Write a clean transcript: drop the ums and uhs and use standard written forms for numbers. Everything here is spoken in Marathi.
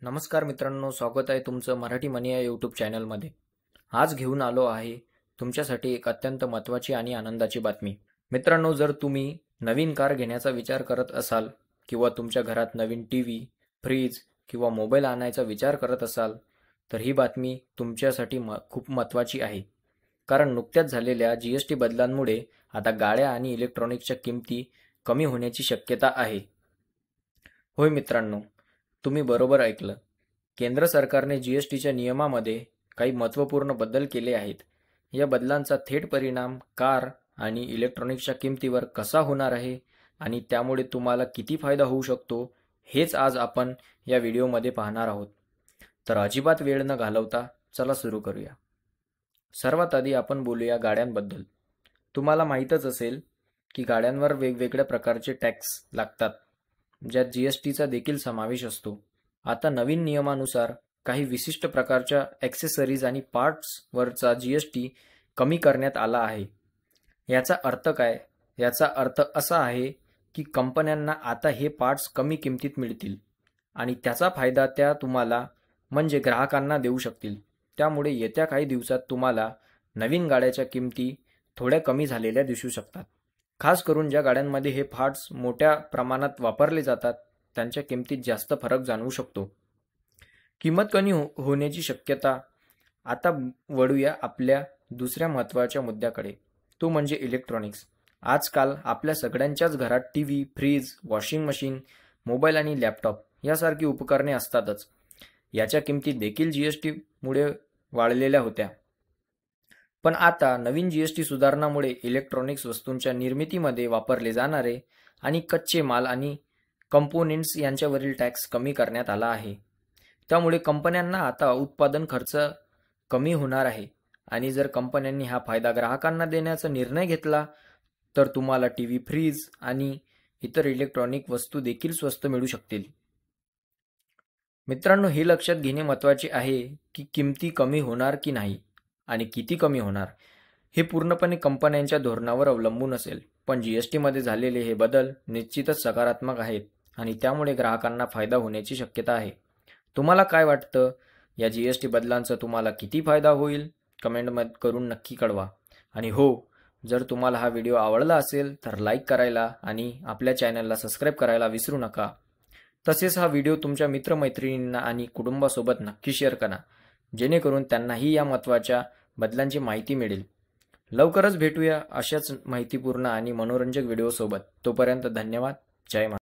नमस्कार मित्रांनो, स्वागत आहे तुमचं मराठी मनी या यूट्यूब चॅनलमध्ये. आज घेऊन आलो आहे तुमच्यासाठी एक अत्यंत महत्त्वाची आणि आनंदाची बातमी. मित्रांनो, जर तुम्ही नवीन कार घेण्याचा विचार करत असाल किंवा तुमच्या घरात नवीन टीव्ही, फ्रीज किंवा मोबाईल आणायचा विचार करत असाल, तर ही बातमी तुमच्यासाठी खूप महत्त्वाची आहे. कारण नुकत्याच झालेल्या GST बदलांमुळे आता गाड्या आणि इलेक्ट्रॉनिक्सच्या किमती कमी होण्याची शक्यता आहे. होय मित्रांनो, तुम्ही बरोबर ऐकलं. केंद्र सरकारने GSTच्या नियमामध्ये काही महत्त्वपूर्ण बदल केले आहेत. या बदलांचा थेट परिणाम कार आणि इलेक्ट्रॉनिक्सच्या किमतीवर कसा होणार आहे आणि त्यामुळे तुम्हाला किती फायदा होऊ शकतो, हेच आज आपण या व्हिडिओमध्ये पाहणार आहोत. तर अजिबात वेळ न घालवता चला सुरू करूया. सर्वात आधी आपण बोलूया गाड्यांबद्दल. तुम्हाला माहीतच असेल की गाड्यांवर वेगवेगळ्या प्रकारचे टॅक्स लागतात, ज्यात GSTचा देखील समावेश असतो. आता नवीन नियमानुसार काही विशिष्ट प्रकारच्या ॲक्सेसरीज आणि पार्ट्सवरचा GST कमी करण्यात आला आहे. याचा अर्थ काय? याचा अर्थ असा आहे की कंपन्यांना आता हे पार्ट्स कमी किमतीत मिळतील आणि त्याचा फायदा त्या तुम्हाला म्हणजे ग्राहकांना देऊ शकतील. त्यामुळे येत्या काही दिवसात तुम्हाला नवीन गाड्याच्या किमती थोड्या कमी झालेल्या दिसू शकतात. खास करून ज्या गाड्यांमध्ये हे पार्ट्स मोठ्या प्रमाणात वापरले जातात, त्यांच्या किमतीत जास्त फरक जाणवू शकतो. किंमत कमी होण्याची शक्यता. आता वळूया आपल्या दुसऱ्या महत्त्वाच्या मुद्द्याकडे, तो म्हणजे इलेक्ट्रॉनिक्स. आजकाल आपल्या सगळ्यांच्याच घरात TV, fridge, washing machine, mobile आणि लॅपटॉप यासारखी उपकरणे असतातच. याच्या किमती देखील GSTमुळे वाढलेल्या होत्या. पण आता नवीन GST सुधारणामुळे इलेक्ट्रॉनिक्स वस्तूंच्या निर्मितीमध्ये वापरले जाणारे आणि कच्चे माल आणि कंपोनेंट्स यांच्यावरील टॅक्स कमी करण्यात आला आहे. त्यामुळे कंपन्यांना आता उत्पादन खर्च कमी होणार आहे आणि जर कंपन्यांनी हा फायदा ग्राहकांना देण्याचा निर्णय घेतला, तर तुम्हाला टीव्ही, फ्रीज आणि इतर इलेक्ट्रॉनिक वस्तू देखील स्वस्त मिळू शकतील. मित्रांनो, हे लक्षात घेणे महत्त्वाचे आहे की किमती कमी होणार की नाही आणि किती कमी होणार हे पूर्णपणे कंपन्यांच्या धोरणावर अवलंबून असेल. पण GSTमध्ये झालेले हे बदल निश्चितच सकारात्मक आहेत आणि त्यामुळे ग्राहकांना फायदा होण्याची शक्यता आहे. तुम्हाला काय वाटतं? या GST बदलांचा तुम्हाला किती फायदा होईल? कमेंटमध्ये करून नक्की कळवा. आणि हो, जर तुम्हाला हा व्हिडिओ आवडला असेल तर लाईक करायला आणि आपल्या चॅनलला सबस्क्राईब करायला विसरू नका. तसेच हा व्हिडिओ तुमच्या मित्रमैत्रिणींना आणि कुटुंबासोबत नक्की शेअर करा, जेणेकरून त्यांनाही या महत्त्वाच्या बदलांची माहिती मिळेल. लवकरच भेटूया अशाच माहितीपूर्ण आणि मनोरंजक व्हिडिओसोबत. तोपर्यंत धन्यवाद. जय महाराष्ट्र.